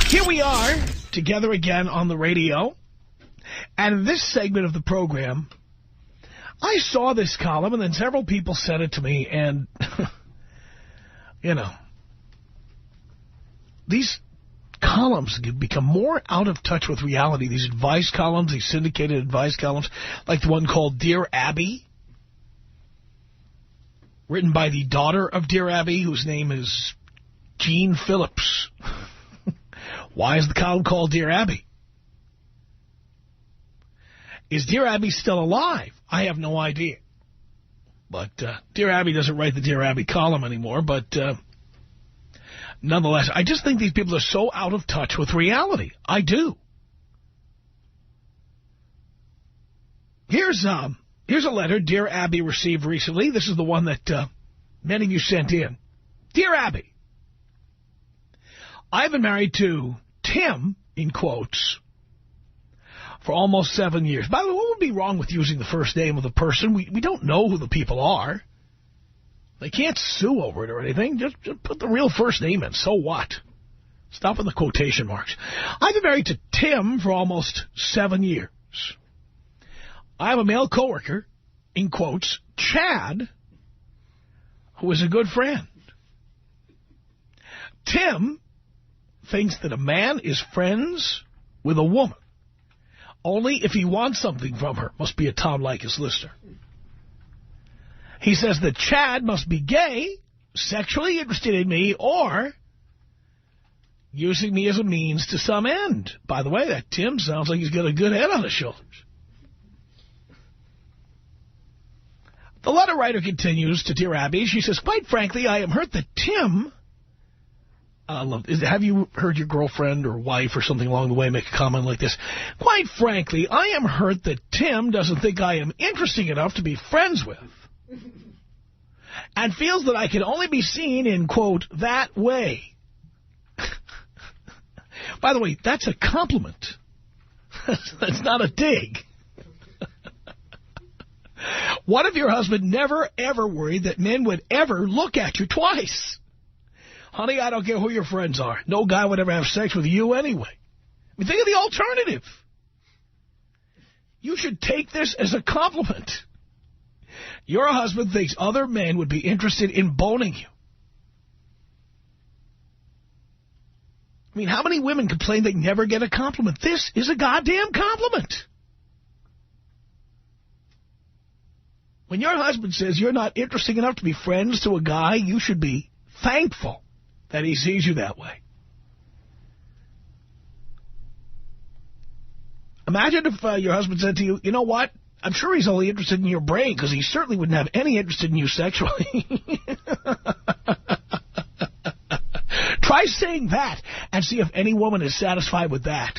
Here we are, together again on the radio. And in this segment of the program, I saw this column, and then several people sent it to me, and, you know, these columns have become more out of touch with reality. These advice columns, these syndicated advice columns, like the one called Dear Abby, written by the daughter of Dear Abby, whose name is Jean Phillips. Why is the column called Dear Abby? Is Dear Abby still alive? I have no idea. But Dear Abby doesn't write the Dear Abby column anymore, but nonetheless, I just think these people are so out of touch with reality. I do. Here's a letter Dear Abby received recently. This is the one that many of you sent in. Dear Abby, I've been married to Tim, in quotes, for almost 7 years. By the way, what would be wrong with using the first name of the person? We don't know who the people are. They can't sue over it or anything. Just put the real first name in. So what? Stop with the quotation marks. I've been married to Tim for almost 7 years. I have a male coworker, in quotes, Chad, who is a good friend. Tim thinks that a man is friends with a woman only if he wants something from her. Must be a Tom Leykis listener. He says that Chad must be gay, sexually interested in me, or using me as a means to some end. By the way, that Tim sounds like he's got a good head on his shoulders. The letter writer continues to Dear Abby. She says, quite frankly, I am hurt that Tim... have you heard your girlfriend or wife or something along the way make a comment like this? Quite frankly, I am hurt that Tim doesn't think I am interesting enough to be friends with and feels that I can only be seen in, quote, that way. By the way, that's a compliment. That's not a dig. What if your husband never, ever worried that men would ever look at you twice? Honey, I don't care who your friends are. No guy would ever have sex with you anyway. I mean, think of the alternative. You should take this as a compliment. Your husband thinks other men would be interested in boning you. I mean, how many women complain they never get a compliment? This is a goddamn compliment. When your husband says you're not interesting enough to be friends to a guy, you should be thankful that he sees you that way. Imagine if your husband said to you, you know what? I'm sure he's only interested in your brain because he certainly wouldn't have any interest in you sexually. Try saying that and see if any woman is satisfied with that.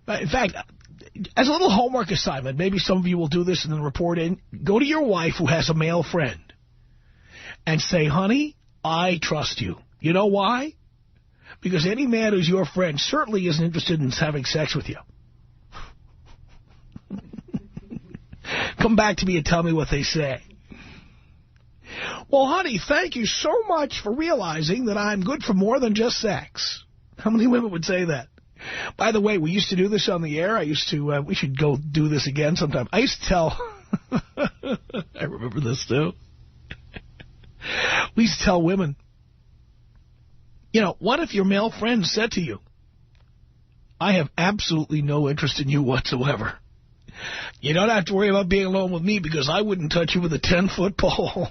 In fact, as a little homework assignment, maybe some of you will do this and then report in. Go to your wife who has a male friend and say, honey, I trust you. You know why? Because any man who's your friend certainly isn't interested in having sex with you. Come back to me and tell me what they say. Well, honey, thank you so much for realizing that I'm good for more than just sex. How many women would say that? By the way, we used to do this on the air. We should go do this again sometime. I used to tell, I remember this too. We used to tell women, you know, what if your male friend said to you, I have absolutely no interest in you whatsoever. You don't have to worry about being alone with me because I wouldn't touch you with a 10-foot pole.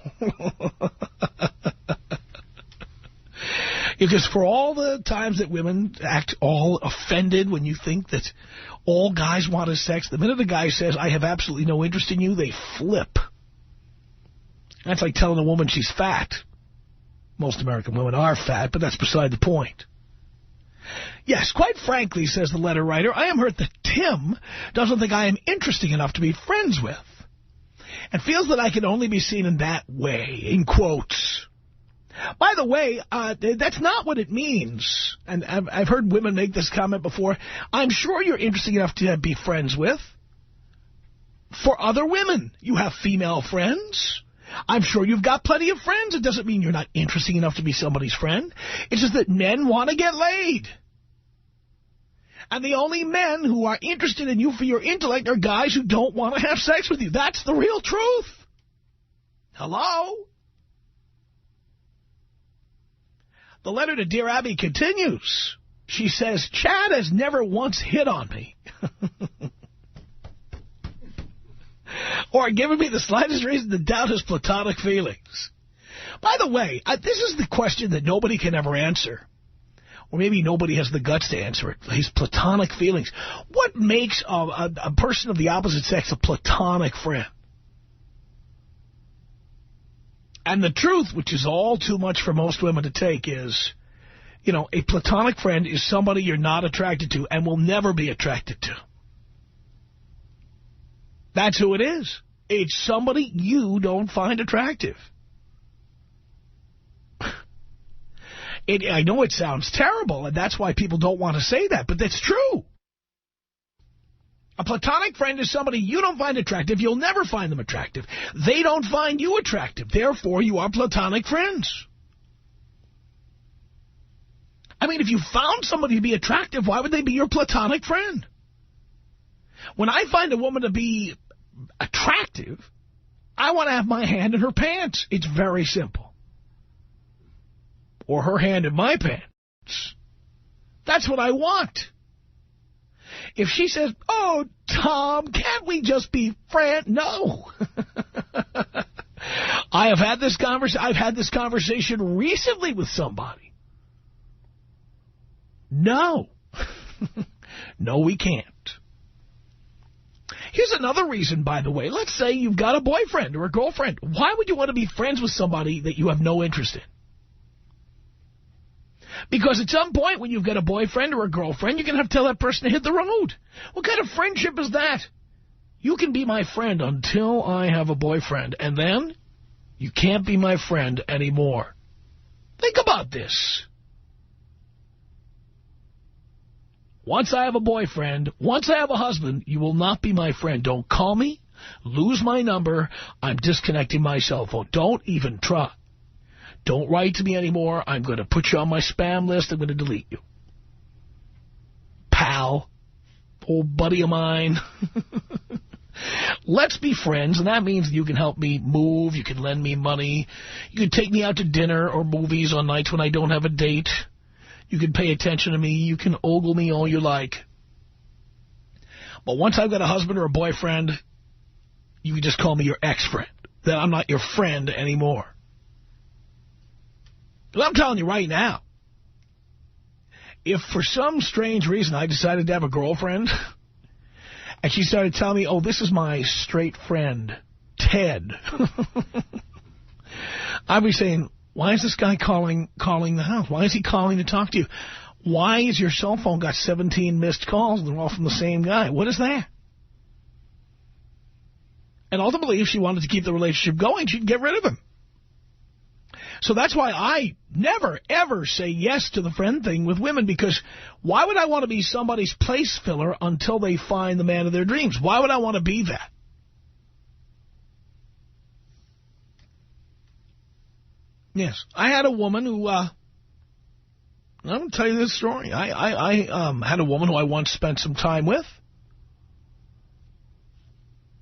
Because for all the times that women act all offended when you think that all guys want is sex, the minute a guy says, I have absolutely no interest in you, they flip. That's like telling a woman she's fat. Most American women are fat, but that's beside the point. Yes, quite frankly, says the letter writer, I am hurt that Tim doesn't think I am interesting enough to be friends with and feels that I can only be seen in that way, in quotes. By the way, that's not what it means. And I've heard women make this comment before. I'm sure you're interesting enough to be friends with for other women. You have female friends. I'm sure you've got plenty of friends. It doesn't mean you're not interesting enough to be somebody's friend. It's just that men want to get laid. And the only men who are interested in you for your intellect are guys who don't want to have sex with you. That's the real truth. Hello? The letter to Dear Abby continues. She says, Chad has never once hit on me. Or given me the slightest reason to doubt his platonic feelings. By the way, this is the question that nobody can ever answer. Or maybe nobody has the guts to answer it. His platonic feelings. What makes a person of the opposite sex a platonic friend? And the truth, which is all too much for most women to take, is, you know, a platonic friend is somebody you're not attracted to and will never be attracted to. That's who it is. It's somebody you don't find attractive. I know it sounds terrible, and that's why people don't want to say that, but that's true. A platonic friend is somebody you don't find attractive. You'll never find them attractive. They don't find you attractive. Therefore, you are platonic friends. I mean, if you found somebody to be attractive, why would they be your platonic friend? When I find a woman to be attractive, I want to have my hand in her pants. It's very simple. Or her hand in my pants. That's what I want. If she says, oh, Tom, can't we just be friends? No. I've had this conversation recently with somebody. No. No, we can't. Here's another reason, by the way. Let's say you've got a boyfriend or a girlfriend. Why would you want to be friends with somebody that you have no interest in? Because at some point when you've got a boyfriend or a girlfriend, you're going to have to tell that person to hit the road. What kind of friendship is that? You can be my friend until I have a boyfriend, and then you can't be my friend anymore. Think about this. Once I have a boyfriend, once I have a husband, you will not be my friend. Don't call me. Lose my number. I'm disconnecting my cell phone. Don't even try. Don't write to me anymore. I'm going to put you on my spam list. I'm going to delete you. Pal. Old buddy of mine. Let's be friends, and that means you can help me move. You can lend me money. You can take me out to dinner or movies on nights when I don't have a date. You can pay attention to me. You can ogle me all you like. But once I've got a husband or a boyfriend, you can just call me your ex-friend. Then I'm not your friend anymore. But I'm telling you right now, if for some strange reason I decided to have a girlfriend and she started telling me, oh, this is my straight friend, Ted, I'd be saying, why is this guy calling the house? Why is he calling to talk to you? Why is your cell phone got 17 missed calls and they're all from the same guy? What is that? And ultimately, if she wanted to keep the relationship going, she'd get rid of him. So that's why I never, ever say yes to the friend thing with women, because why would I want to be somebody's place filler until they find the man of their dreams? Why would I want to be that? Yes, I had a woman who, I'm going to tell you this story. I had a woman who I once spent some time with.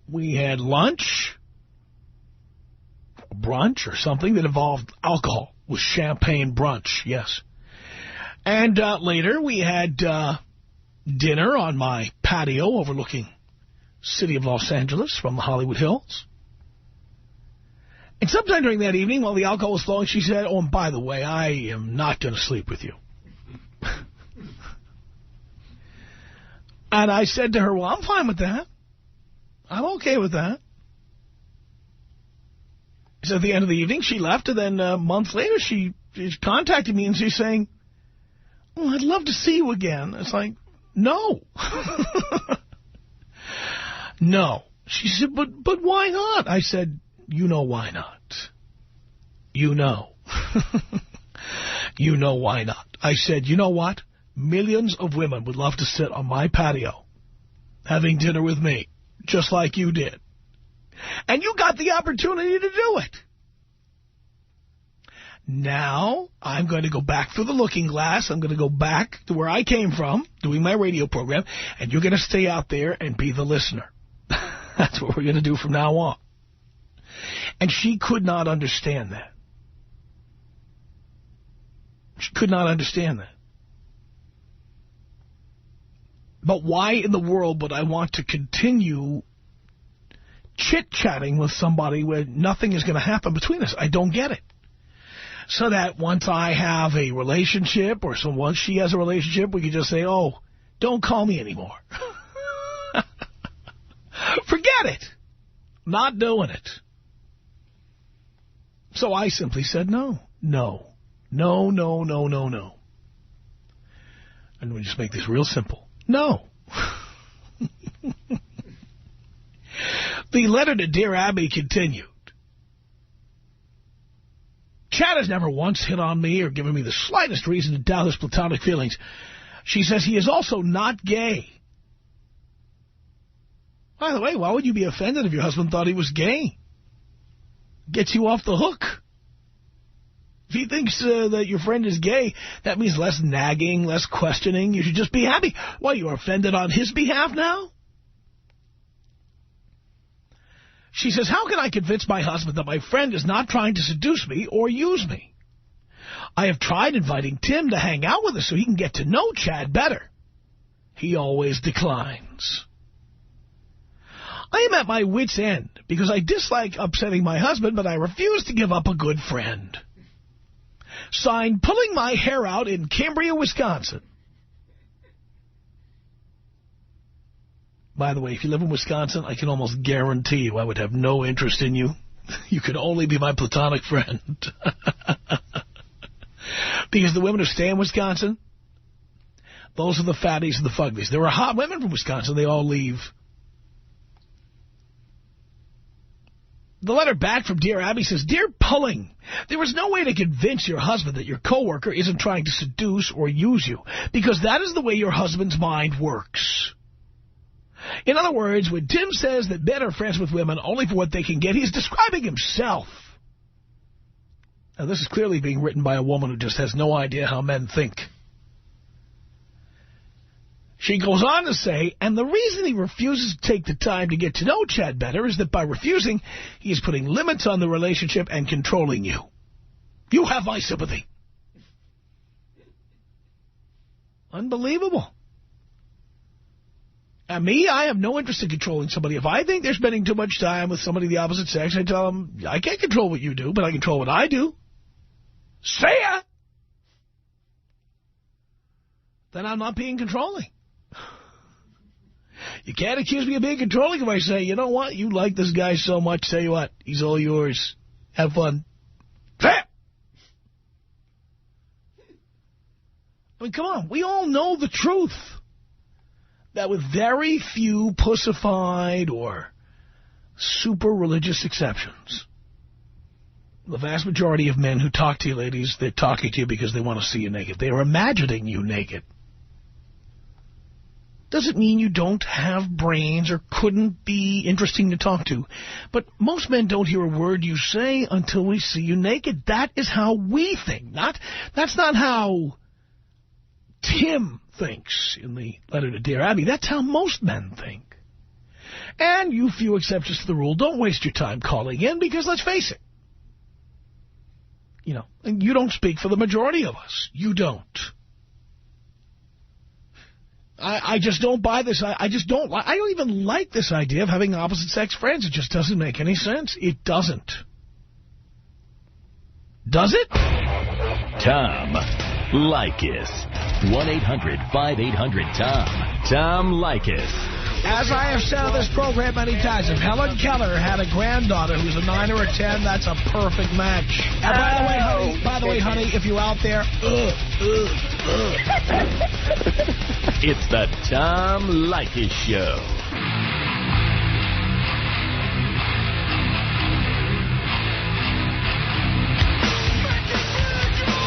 We had lunch, brunch or something that involved alcohol. It was champagne brunch, yes. And later we had dinner on my patio overlooking the city of Los Angeles from the Hollywood Hills. And sometime during that evening, while the alcohol was flowing, she said, oh, and by the way, I am not going to sleep with you. And I said to her, well, I'm fine with that. I'm okay with that. So at the end of the evening, she left, and then a month later, she contacted me, and she's saying, oh, I'd love to see you again. It's like, no. No. She said, but why not? I said, you know why not. You know. You know why not. I said, you know what? Millions of women would love to sit on my patio having dinner with me, just like you did. And you got the opportunity to do it. Now I'm going to go back through the looking glass. I'm going to go back to where I came from, doing my radio program, and you're going to stay out there and be the listener. That's what we're going to do from now on. And she could not understand that. She could not understand that. But why in the world would I want to continue chit-chatting with somebody where nothing is going to happen between us? I don't get it. So that once I have a relationship, or once she has a relationship, we can just say, oh, don't call me anymore. Forget it. Not doing it. So I simply said no. No. No, no, no, no, no. And we just make this real simple. No. The letter to Dear Abby continued. Chad has never once hit on me or given me the slightest reason to doubt his platonic feelings. She says he is also not gay. By the way, why would you be offended if your husband thought he was gay? Gets you off the hook. If he thinks that your friend is gay, that means less nagging, less questioning. You should just be happy. Why, you're offended on his behalf now? She says, how can I convince my husband that my friend is not trying to seduce me or use me? I have tried inviting Tim to hang out with us so he can get to know Chad better. He always declines. I am at my wit's end because I dislike upsetting my husband, but I refuse to give up a good friend. Signed, pulling my hair out in Cambria, Wisconsin. By the way, if you live in Wisconsin, I can almost guarantee you I would have no interest in you. You could only be my platonic friend. Because the women who stay in Wisconsin, those are the fatties and the fugglies. There are hot women from Wisconsin. They all leave. The letter back from Dear Abby says, Dear Pulling, there is no way to convince your husband that your coworker isn't trying to seduce or use you, because that is the way your husband's mind works. In other words, when Tim says that men are friends with women only for what they can get, he's describing himself. Now, this is clearly being written by a woman who just has no idea how men think. She goes on to say, and the reason he refuses to take the time to get to know Chad better is that by refusing, he is putting limits on the relationship and controlling you. You have my sympathy. Unbelievable. And me, I have no interest in controlling somebody. If I think they're spending too much time with somebody of the opposite sex, I tell them, I can't control what you do, but I control what I do. See ya! Then I'm not being controlling. You can't accuse me of being controlling if I say, you know what, you like this guy so much, tell you what, he's all yours. Have fun. I mean, come on, we all know the truth. That with very few pussified or super religious exceptions, the vast majority of men who talk to you, ladies, they're talking to you because they want to see you naked. They are imagining you naked. Doesn't mean you don't have brains or couldn't be interesting to talk to. But most men don't hear a word you say until we see you naked. That is how we think. That's not how Tim thinks in the letter to Dear Abby. That's how most men think. And you few exceptions to the rule, don't waste your time calling in because, let's face it, you know, you don't speak for the majority of us. You don't. I just don't buy this. I don't even like this idea of having opposite-sex friends. It just doesn't make any sense. It doesn't. Does it? Tom Leykis. 1-800-5800-TOM. Tom Leykis. As I have said on this program many times, if Helen Keller had a granddaughter who's a 9 or a 10, that's a perfect match. And by the way, honey, if you're out there, It's the Tom Leykis Show.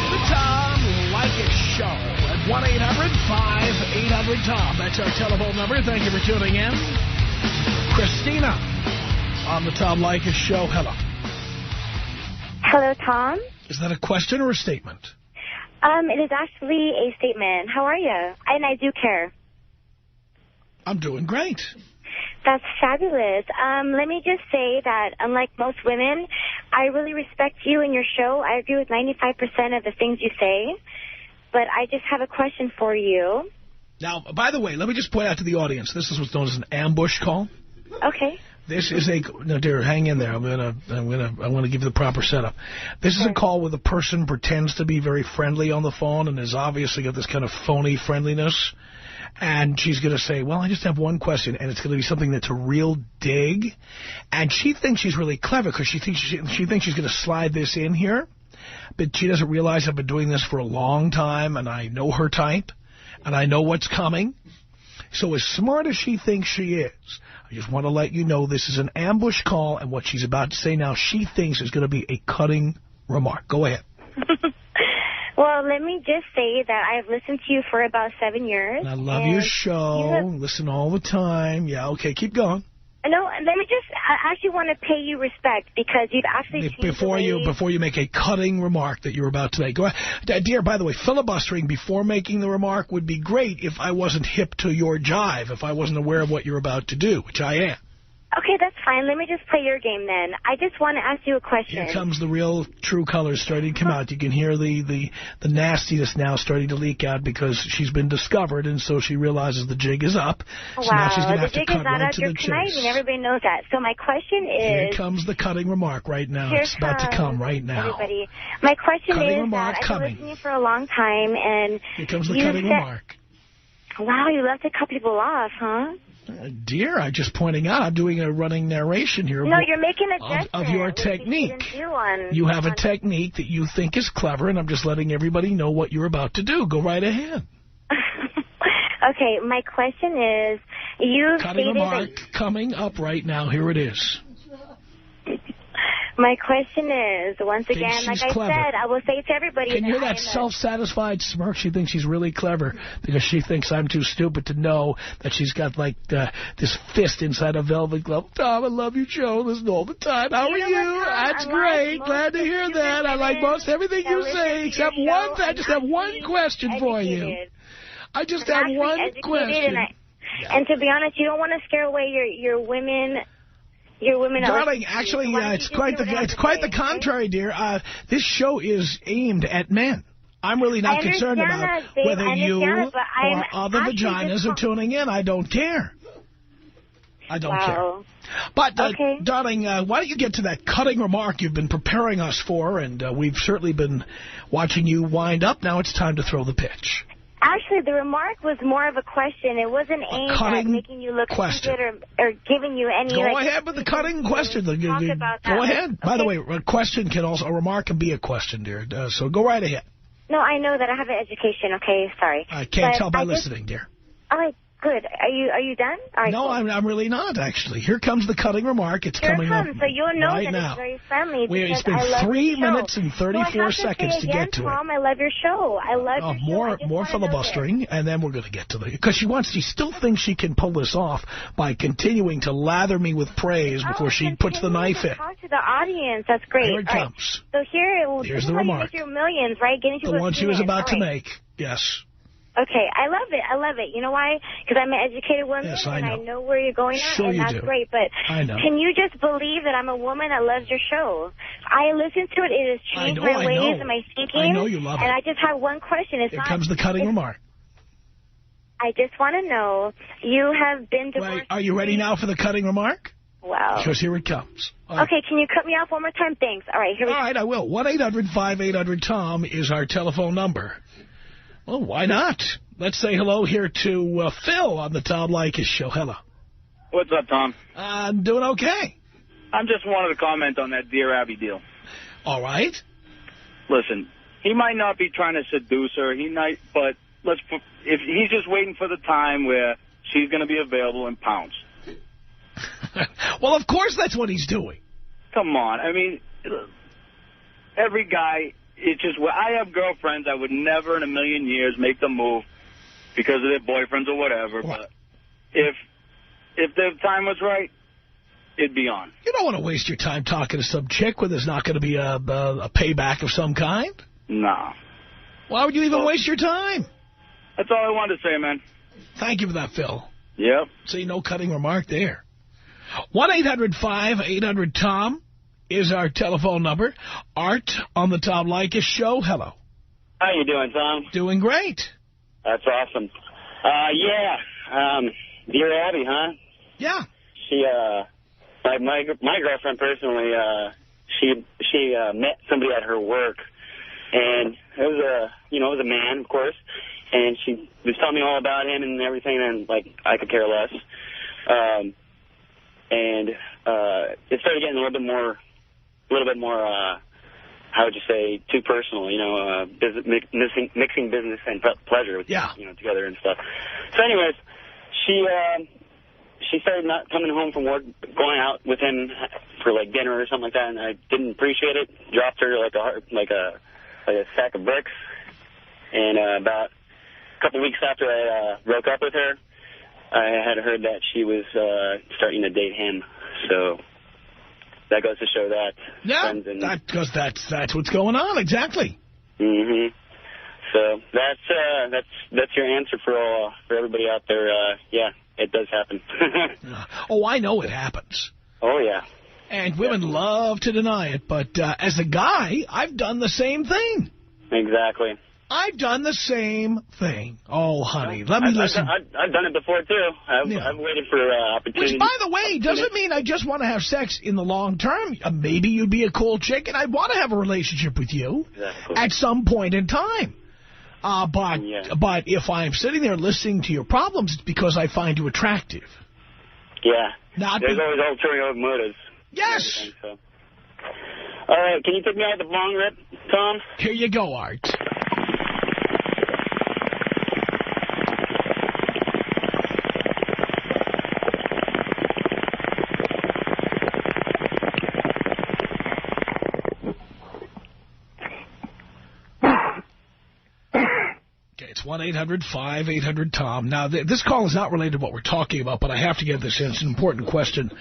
The Tom Leykis Show at 1-800-5800-TOM. That's our telephone number. Thank you for tuning in. Christina on the Tom Leykis Show. Hello. Hello, Tom. Is that a question or a statement? It is actually a statement. How are you? And I do care. I'm doing great. That's fabulous. Let me just say that, unlike most women, I really respect you and your show. I agree with 95% of the things you say. But I just have a question for you. Now, by the way, let me just point out to the audience, this is what's known as an ambush call. Okay. This is a... No, dear, hang in there. I want to give you the proper setup. This is a call where the person pretends to be very friendly on the phone and is obviously got this kind of phony friendliness. And she's going to say, well, I just have one question, and it's going to be something that's a real dig. And she thinks she's really clever because she thinks she's going to slide this in here. But she doesn't realize I've been doing this for a long time, and I know her type, and I know what's coming. So as smart as she thinks she is, I just want to let you know this is an ambush call, and what she's about to say now she thinks is going to be a cutting remark. Go ahead. Well, let me just say that I've listened to you for about 7 years. I love your show. Listen all the time. Yeah, okay, keep going. No, let me just, I actually want to pay you respect because you've actually changed before you make a cutting remark that you're about to make. Go ahead. Dear, by the way, filibustering before making the remark would be great if I wasn't hip to your jive, if I wasn't aware of what you're about to do, which I am. Okay, that's fine. Let me just play your game then. I just want to ask you a question. Here comes the real true colors starting to come out. You can hear the nastiness now starting to leak out because she's been discovered, and so she realizes the jig is up. So now she's going to have to cut right to the chase. And everybody knows that. So my question is... Here comes the cutting remark right now. It's about to come right now. Everybody. My question cutting is remark that I've coming. been listening for a long time, and... Here comes the cutting remark. Wow, you love to cut people off, huh? Dear, I'm just pointing out, I'm doing a running narration here. No, you're making a gesture of your technique. You have a technique that you think is clever, and I'm just letting everybody know what you're about to do. Go right ahead. Okay, my question is, you cutting remark coming up right now. Here it is. My question is, once again, like I said, I will say to everybody... Can you hear that self-satisfied smirk? She thinks she's really clever because she thinks I'm too stupid to know that she's got, like, this fist inside a velvet glove. Tom, I love your show. Listen all the time. How are you? That's great. Glad to hear that. I like most everything you say, except one thing. I just have one question for you. I just have one question. And to be honest, you don't want to scare away your women... Darling, actually, it's quite the contrary, dear. This show is aimed at men. I'm really not concerned about whether you or other vaginas are tuning in. I don't care. I don't care. But, darling, why don't you get to that cutting remark you've been preparing us for, and we've certainly been watching you wind up. Now it's time to throw the pitch. Actually, the remark was more of a question. It wasn't aimed at making you look stupid or giving you any... Go ahead with the cutting question. Go ahead. Okay. By the way, a remark can be a question, dear. So go right ahead. No, I know that I have an education, okay? Sorry. I can't tell by listening, dear. All right. Good. Are you done? All right, no, cool. I'm really not, actually. Here comes the cutting remark. It's coming up so you'll know right that now. It's very friendly. It's been 3 minutes and 34 seconds to get to Tom, I love your show. I love your show. More filibustering, and then we're going to get to the... Because she still thinks she can pull this off by continuing to lather me with praise before she puts the knife in. Talk to the audience. That's great. Here it comes. So here's the remark. You make your millions, right? The one she was about to make. Yes. Okay, I love it. You know why? Because I'm an educated woman, and I know where you're going at, and that's great. But can you just believe that I'm a woman that loves your show? I listen to it. It has changed my ways and my thinking. I know you love it. And I just have one question. Here comes the cutting remark. I just want to know, you have been divorced. Wait, are you ready now for the cutting remark? Wow. Because here it comes. Okay, can you cut me off one more time? Thanks. All right, here we go. All right, I will. 1-800-5800-TOM is our telephone number. Well, why not? Let's say hello here to Phil on the Tom Leykis Show. Hello. What's up, Tom? I'm doing okay. I just wanted to comment on that Dear Abby deal. All right. Listen, he might not be trying to seduce her. But if he's just waiting for the time where she's going to be available and pounce. Well, of course that's what he's doing. Come on. I mean, every guy... It's just, I have girlfriends, I would never in a million years make the move because of their boyfriends or whatever. What? But if the time was right, it'd be on. You don't want to waste your time talking to some chick when there's not going to be a payback of some kind. No. Why would you even waste your time? That's all I wanted to say, man. Thank you for that, Phil. Yep. See, no cutting remark there. 1-800-5800-TOM is our telephone number. Art on the Tom Leykis Show. Hello. How you doing, Tom? Doing great. That's awesome. Dear Abby, huh? Yeah. She, my girlfriend personally, she met somebody at her work, and it was a man, of course, and she was telling me all about him and everything, and like I could care less. And it started getting a little bit more, how would you say, too personal, mixing business and pleasure, together and stuff. So anyways, she started not coming home from work, going out with him for like dinner or something like that, and I didn't appreciate it. Dropped her like a sack of bricks. And about a couple weeks after I broke up with her, I had heard that she was starting to date him. So that goes to show that. Yeah, because that's what's going on, exactly. Mm-hmm. So that's your answer for everybody out there. Yeah, it does happen. Oh, I know it happens. Oh, yeah. And women love to deny it, but as a guy, I've done the same thing. Exactly. I've done the same thing. Oh, honey, let me listen. I've done it before, too. I've waited for opportunities. Which, by the way, doesn't mean I just want to have sex in the long term. Maybe you'd be a cool chick, and I'd want to have a relationship with you at some point in time. But if I'm sitting there listening to your problems, it's because I find you attractive. Yeah. There's always ulterior motives. Yes. So. All right, can you take me out the bong rip, Tom? Here you go, Art. It's 1-800-5800-TOM. Now, this call is not related to what we're talking about, but I have to get this in. It's an important question.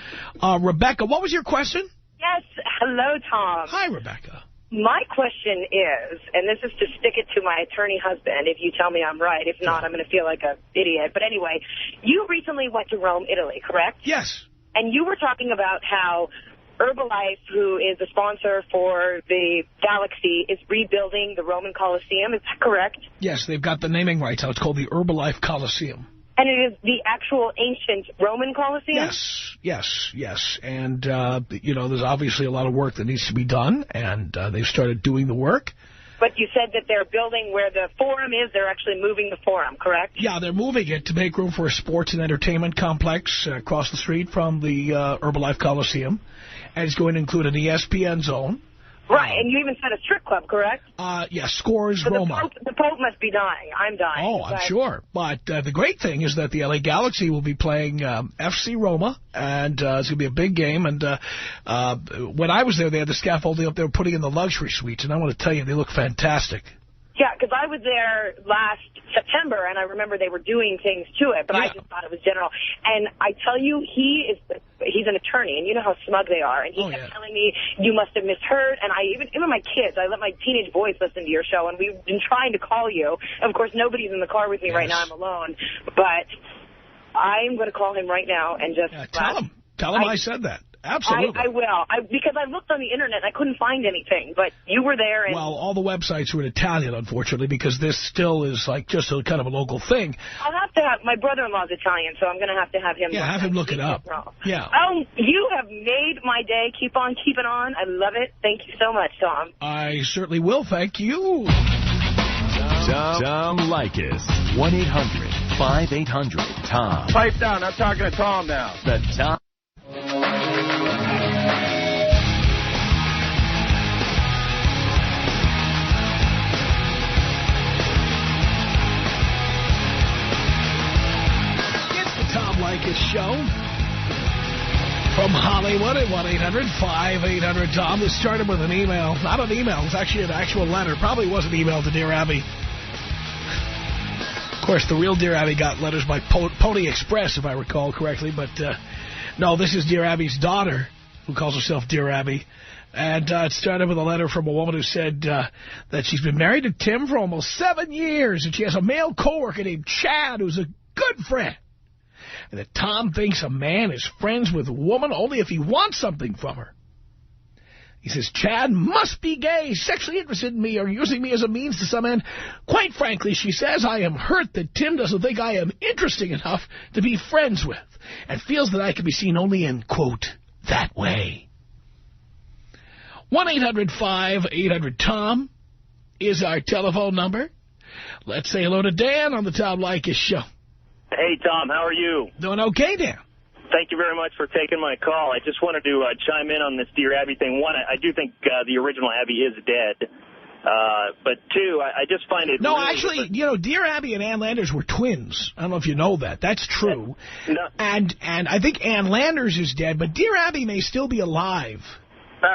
Rebecca, what was your question? Yes. Hello, Tom. Hi, Rebecca. My question is, and this is to stick it to my attorney husband, if you tell me I'm right. If not, I'm going to feel like an idiot. But anyway, you recently went to Rome, Italy, correct? Yes. And you were talking about how Herbalife, who is the sponsor for the Galaxy, is rebuilding the Roman Coliseum. Is that correct? Yes, they've got the naming rights. It's called the Herbalife Coliseum. And it is the actual ancient Roman Coliseum? Yes. And, there's obviously a lot of work that needs to be done, and they've started doing the work. But you said that they're building where the Forum is. They're actually moving the Forum, correct? Yeah, they're moving it to make room for a sports and entertainment complex across the street from the Herbalife Coliseum. And it's going to include an ESPN zone. Right, and you even said a strip club, correct? Yes, Scores so Roma. The Pope must be dying. I'm dying. Oh, I'm sure. But the great thing is that the LA Galaxy will be playing FC Roma, and it's going to be a big game. And when I was there, they had the scaffolding up there putting in the luxury suites, and I want to tell you, they look fantastic. Yeah, because I was there last September, and I remember they were doing things to it, but I just thought it was general. And I tell you, he's an attorney, and you know how smug they are. And he kept telling me, you must have misheard. And even my kids, I let my teenage boys listen to your show, and we've been trying to call you. Of course, nobody's in the car with me right now. I'm alone. But I'm going to call him right now and just... Tell him I said that. Absolutely. I will. Because I looked on the Internet and I couldn't find anything, but you were there. And well, all the websites were in Italian, unfortunately, because this still is like just a kind of a local thing. I'll have to have, my brother-in-law's Italian, so I'm going to have him. Yeah, have him look it up. Yeah. Oh, you have made my day. Keep on keeping on. I love it. Thank you so much, Tom. I certainly will. Thank you. Tom Leykis. 1-800-5800-TOM. Pipe down. I'm talking to Tom now. The Tom. Leykis Show from Hollywood at 1-800-5800-TOM. This started with an email. Not an email. It was actually an actual letter. Probably was an email to Dear Abby. Of course, the real Dear Abby got letters by Pony Express, if I recall correctly. But No, this is Dear Abby's daughter, who calls herself Dear Abby. And it started with a letter from a woman who said that she's been married to Tim for almost 7 years, and she has a male coworker named Chad who's a good friend. And that Tom thinks a man is friends with a woman only if he wants something from her. He says, Chad must be gay, sexually interested in me, or using me as a means to some end. Quite frankly, she says, I am hurt that Tim doesn't think I am interesting enough to be friends with, and feels that I can be seen only in, quote, that way. 1-800-5800-TOM is our telephone number. Let's say hello to Dan on the Tom Leykis Show. Hey, Tom, how are you? Doing okay, Dan. Thank you very much for taking my call. I just wanted to chime in on this Dear Abby thing. One, I do think the original Abby is dead. But two, I just find it... No, really actually, different. you know, Dear Abby and Ann Landers were twins. I don't know if you know that. That's true. No. And I think Ann Landers is dead, but Dear Abby may still be alive.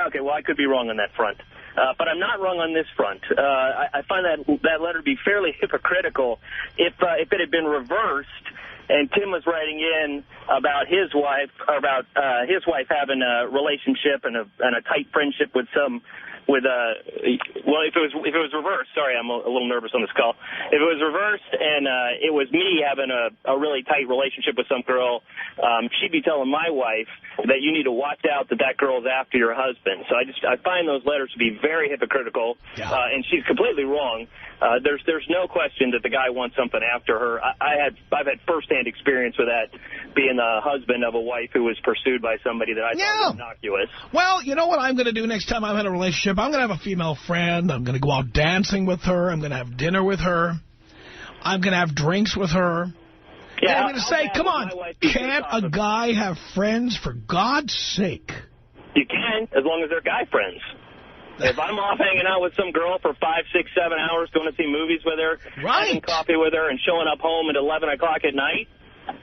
Okay, well, I could be wrong on that front. But I'm not wrong on this front. I find that letter to be fairly hypocritical. If it had been reversed and Tim was writing in about his wife having a relationship and a tight friendship with well, if it was reversed, sorry, I'm a little nervous on this call. If it was reversed and it was me having a really tight relationship with some girl, she'd be telling my wife that you need to watch out that girl's after your husband. So I find those letters to be very hypocritical, and she's completely wrong. There's no question that the guy wants something after her. I've had firsthand experience with that, being the husband of a wife who was pursued by somebody that I thought was innocuous. Well, you know what I'm going to do next time I'm in a relationship? I'm going to have a female friend. I'm going to go out dancing with her. I'm going to have dinner with her. I'm going to have drinks with her. Yeah, and I'm going to say, come on, can't a guy have friends, for God's sake? You can, as long as they're guy friends. If I'm off hanging out with some girl for 5, 6, 7 hours, going to see movies with her, having coffee with her, and showing up home at 11 o'clock at night,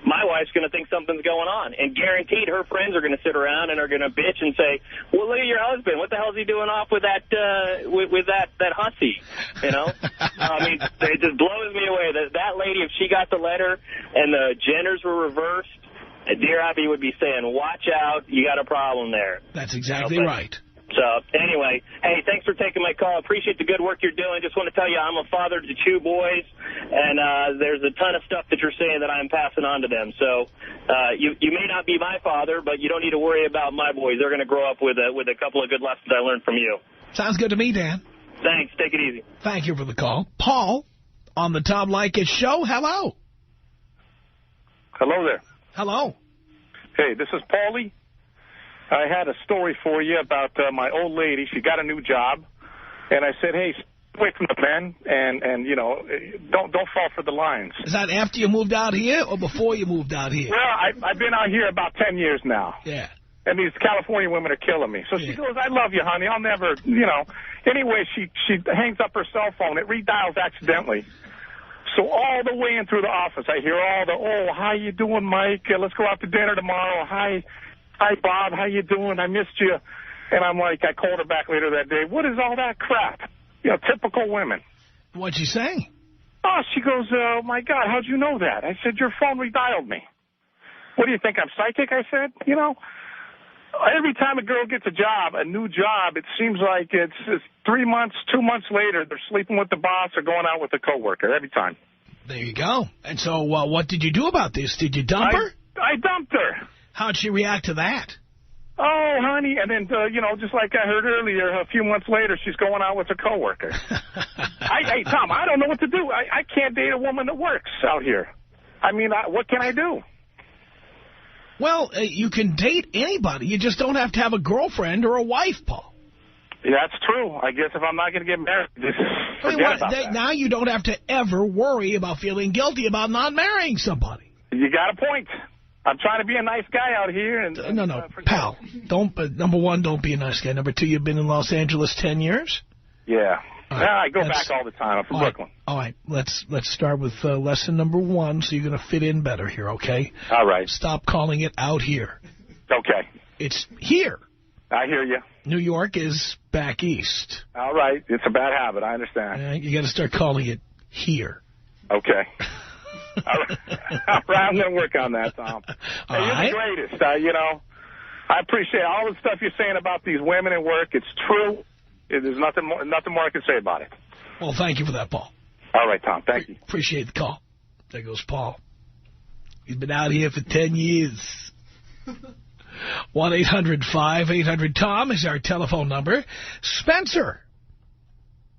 my wife's going to think something's going on. And guaranteed her friends are going to sit around and are going to bitch and say, well, look at your husband. What the hell's he doing off with that that hussy? You know? I mean, it just blows me away. That lady, if she got the letter and the genders were reversed, Dear Abby would be saying, watch out, you got a problem there. That's exactly right. So, anyway, hey, thanks for taking my call. Appreciate the good work you're doing. Just want to tell you I'm a father to 2 boys, and there's a ton of stuff that you're saying that I'm passing on to them. So, you may not be my father, but you don't need to worry about my boys. They're going to grow up with a couple of good lessons I learned from you. Sounds good to me, Dan. Thanks. Take it easy. Thank you for the call. Paul, on the Tom Leykis Show, hello. Hello there. Hello. Hey, this is Paulie. I had a story for you about my old lady. She got a new job, and I said, hey, stay away from the men, and you know, don't fall for the lines. Is that after you moved out here or before you moved out here? Well, I've been out here about 10 years now. Yeah. And these California women are killing me. So she goes, I love you, honey. I'll never, you know. Anyway, she hangs up her cell phone. It redials accidentally. So all the way in through the office, I hear all the, oh, how you doing, Mike? Let's go out to dinner tomorrow. Hi, Bob, how you doing? I missed you. And I'm like, I called her back later that day. What is all that crap? You know, typical women. What'd she say? Oh, she goes, oh, my God, how'd you know that? I said, your phone redialed me. What do you think, I'm psychic? I said, you know, every time a girl gets a new job, it seems like it's 3 months, 2 months later, they're sleeping with the boss or going out with a coworker every time. There you go. And so what did you do about this? Did you dump her? I dumped her. How'd she react to that? Oh, honey, and then, you know, just like I heard earlier, a few months later, she's going out with a coworker. Hey, Tom, I don't know what to do. I can't date a woman that works out here. I mean, what can I do? Well, you can date anybody. You just don't have to have a girlfriend or a wife, Paul. Yeah, that's true. I guess if I'm not going to get married, forget about that. Now you don't have to ever worry about feeling guilty about not marrying somebody. You got a point. I'm trying to be a nice guy out here. And no, pal. Number one, don't be a nice guy. Number two, you've been in Los Angeles 10 years? Yeah. I go back all the time. I'm from Brooklyn. All right. Let's start with lesson number 1, so you're going to fit in better here, okay? All right. Stop calling it out here. Okay. It's here. I hear you. New York is back east. All right. It's a bad habit. I understand. You got to start calling it here. Okay. I'm going to work on that, Tom. Hey, you're the greatest. I appreciate all the stuff you're saying about these women at work. It's true. There's nothing more I can say about it. Well, thank you for that, Paul. All right, Tom. Thank you. Appreciate the call. There goes Paul. He's been out here for 10 years. 1-800-5800-TOM is our telephone number. Spencer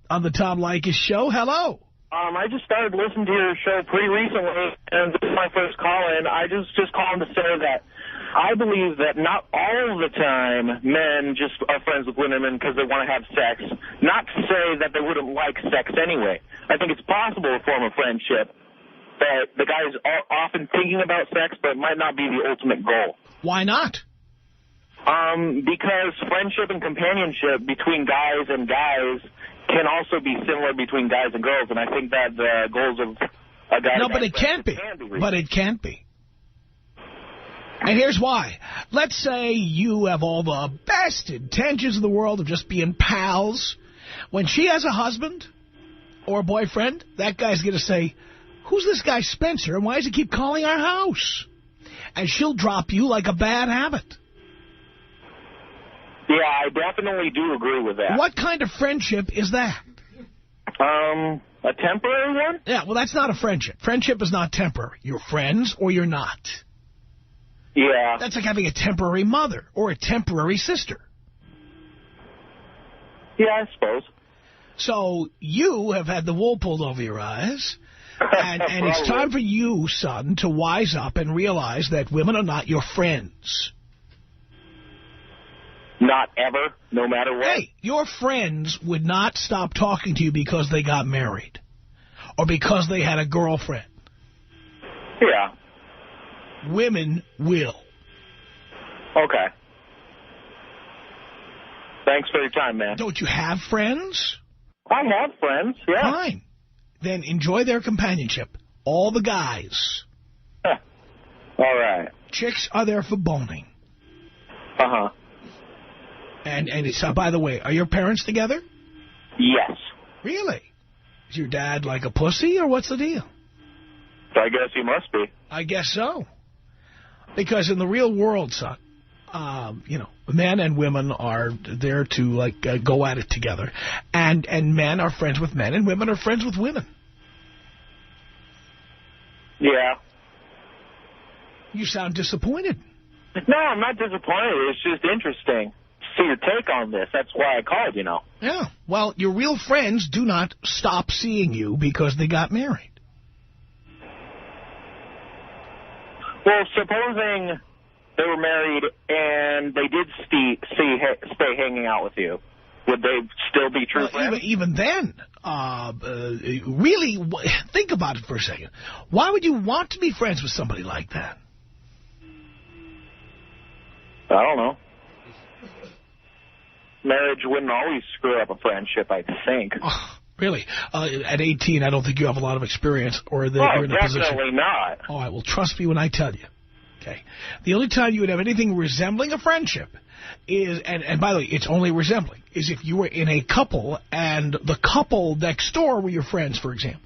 on the Tom Leykis Show. Hello. I just started listening to your show pretty recently, and this is my first call-in. I just calling to say that I believe that not all of the time men just are friends with women because they want to have sex. Not to say that they wouldn't like sex anyway. I think it's possible to form a friendship, but the guy is often thinking about sex, but it might not be the ultimate goal. Why not? Because friendship and companionship between guys and guys can also be similar between guys and girls, and I think that the goals of a guy... No, but it can't be. But it can't be. And here's why. Let's say you have all the best intentions in the world of just being pals. When she has a husband or a boyfriend, that guy's going to say, who's this guy Spencer, and why does he keep calling our house? And she'll drop you like a bad habit. Yeah, I definitely do agree with that. What kind of friendship is that? A temporary one? Yeah, well, that's not a friendship. Friendship is not temporary. You're friends or you're not. Yeah. That's like having a temporary mother or a temporary sister. Yeah, I suppose. So you have had the wool pulled over your eyes, and it's time for you, son, to wise up and realize that women are not your friends. Not ever, no matter what? Hey, your friends would not stop talking to you because they got married or because they had a girlfriend. Yeah. Women will. Okay. Thanks for your time, man. Don't you have friends? I have friends, yeah. Fine. Then enjoy their companionship. All the guys. All right. Chicks are there for boning. Uh-huh. And it's, by the way, are your parents together? Yes. Really? Is your dad like a pussy, or what's the deal? I guess he must be. I guess so. Because in the real world, son, men and women are there to, go at it together. And men are friends with men, and women are friends with women. Yeah. You sound disappointed. No, I'm not disappointed. It's just interesting to see your take on this. That's why I called, Yeah. Well, your real friends do not stop seeing you because they got married. Well, supposing they were married and they did stay hanging out with you, would they still be true friends? Even then, really, think about it for a second. Why would you want to be friends with somebody like that? I don't know. Marriage wouldn't always screw up a friendship, I think. Oh, really? At 18, I don't think you have a lot of experience, or you're in a position. Definitely not. All right, well, trust me when I tell you. Okay. The only time you would have anything resembling a friendship is, and by the way, it's only resembling, is if you were in a couple and the couple next door were your friends, for example.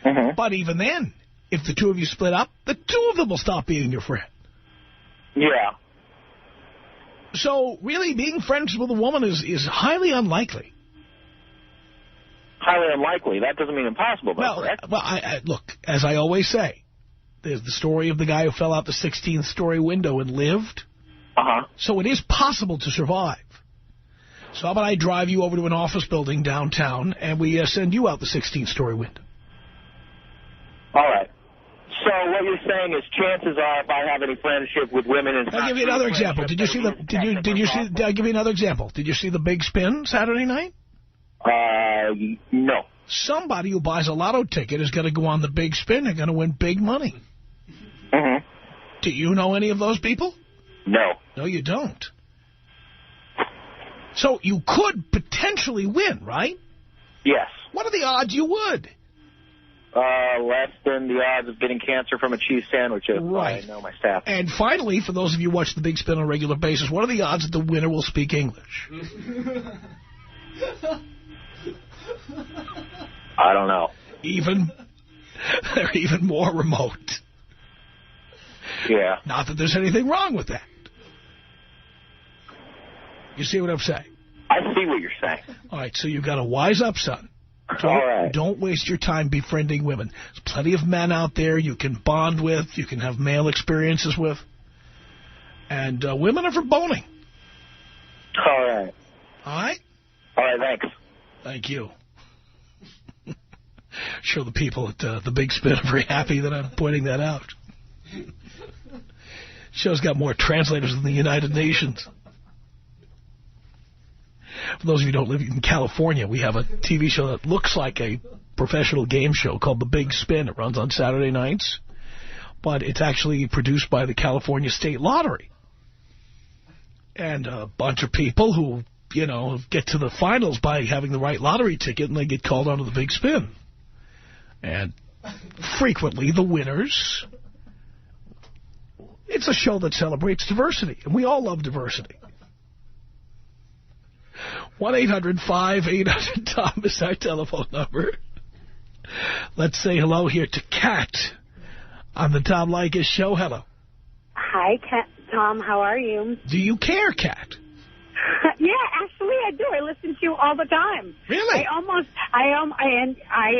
Mm-hmm. But even then, if the two of you split up, the two of them will stop being your friend. Yeah. So, really, being friends with a woman is highly unlikely. Highly unlikely. That doesn't mean impossible, though, correct? Well, look, as I always say, there's the story of the guy who fell out the 16th-story window and lived. Uh-huh. So it is possible to survive. So how about I drive you over to an office building downtown, and we send you out the 16th-story window? All right. So what you're saying is chances are if I have any friendship with women... I'll give you another example. Did you see the... I'll give you another example. Did you see the Big Spin Saturday night? No. Somebody who buys a lotto ticket is going to go on the Big Spin. They're going to win big money. Mm-hmm. Do you know any of those people? No. No, you don't. So you could potentially win, right? Yes. What are the odds you would? Less than the odds of getting cancer from a cheese sandwich. Right. I know my staff. And finally, for those of you who watch the Big Spin on a regular basis, what are the odds that the winner will speak English? I don't know. Even? They're even more remote. Yeah. Not that there's anything wrong with that. You see what I'm saying? I see what you're saying. All right, so you've got to wise up, son. Don't waste your time befriending women. There's plenty of men out there you can bond with, you can have male experiences with. And women are for boning. All right. All right? All right, thanks. Thank you. Sure the people at the Big Spin are very happy that I'm pointing that out. Show's got more translators than the United Nations. For those of you who don't live in California, we have a TV show that looks like a professional game show called The Big Spin. It runs on Saturday nights, but it's actually produced by the California State Lottery. And a bunch of people who, you know, get to the finals by having the right lottery ticket, and they get called onto The Big Spin. And frequently the winners... It's a show that celebrates diversity, and we all love diversity. 1-800-5800-TOM is our telephone number. Let's say hello here to Kat on the Tom Leykis Show. Hello. Hi, Kat. Tom, how are you? Do you care, Kat? Yeah, actually I do. I listen to you all the time. Really? I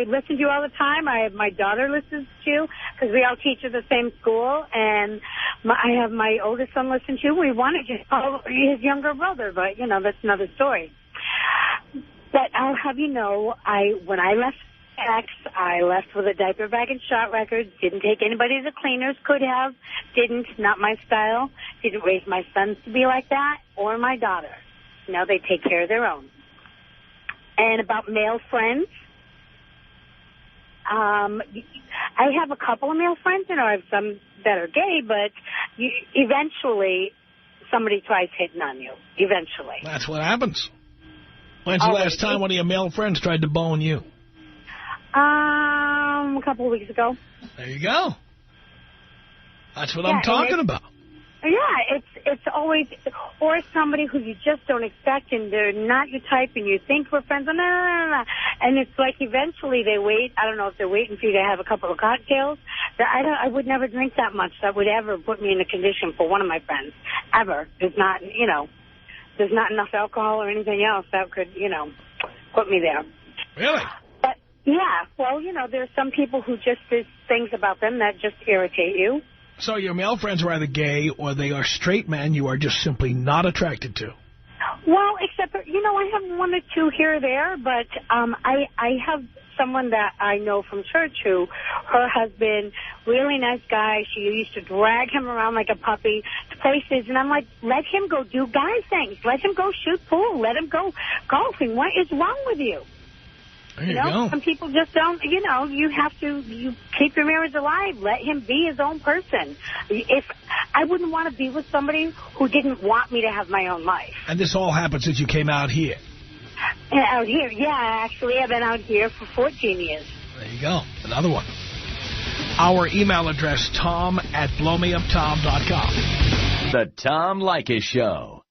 listen to you all the time. My daughter listens to you because we all teach at the same school, and I have my oldest son listen to you. We wanted to call his younger brother, but, you know, that's another story. But I'll have you know, when I left X, I left with a diaper bag and shot record. Didn't take anybody to cleaners. Could have. Didn't. Not my style. Didn't raise my sons to be like that, or my daughter. No, they take care of their own. And about male friends, I have a couple of male friends. You know, I have some that are gay, but eventually somebody tries hitting on you. Eventually. That's what happens. When's the last time one of your male friends tried to bone you? A couple of weeks ago. There you go. That's what I'm talking about. Yeah, it's always, or somebody who you just don't expect, and they're not your type, and you think we're friends, and it's like eventually they wait. I don't know if they're waiting for you to have a couple of cocktails. I would never drink that much. That would ever put me in a condition for one of my friends, ever. There's not, you know, there's not enough alcohol or anything else that could, you know, put me there. Really? But, yeah, well, you know, there's some people who just, there's things about them that just irritate you. So your male friends are either gay or they are straight men you are just simply not attracted to. Well, except, you know, I have one or two here or there, but I have someone that I know from church who, her husband, really nice guy. She used to drag him around like a puppy to places, and I'm like, let him go do guy things. Let him go shoot pool. Let him go golfing. What is wrong with you? There you go. Some people just don't, you know, you keep your marriage alive. Let him be his own person. If I wouldn't want to be with somebody who didn't want me to have my own life. And this all happened since you came out here? Out here, yeah. Actually, I've been out here for 14 years. There you go. Another one. Our email address, tom@blowmeuptom.com. The Tom Leykis Show.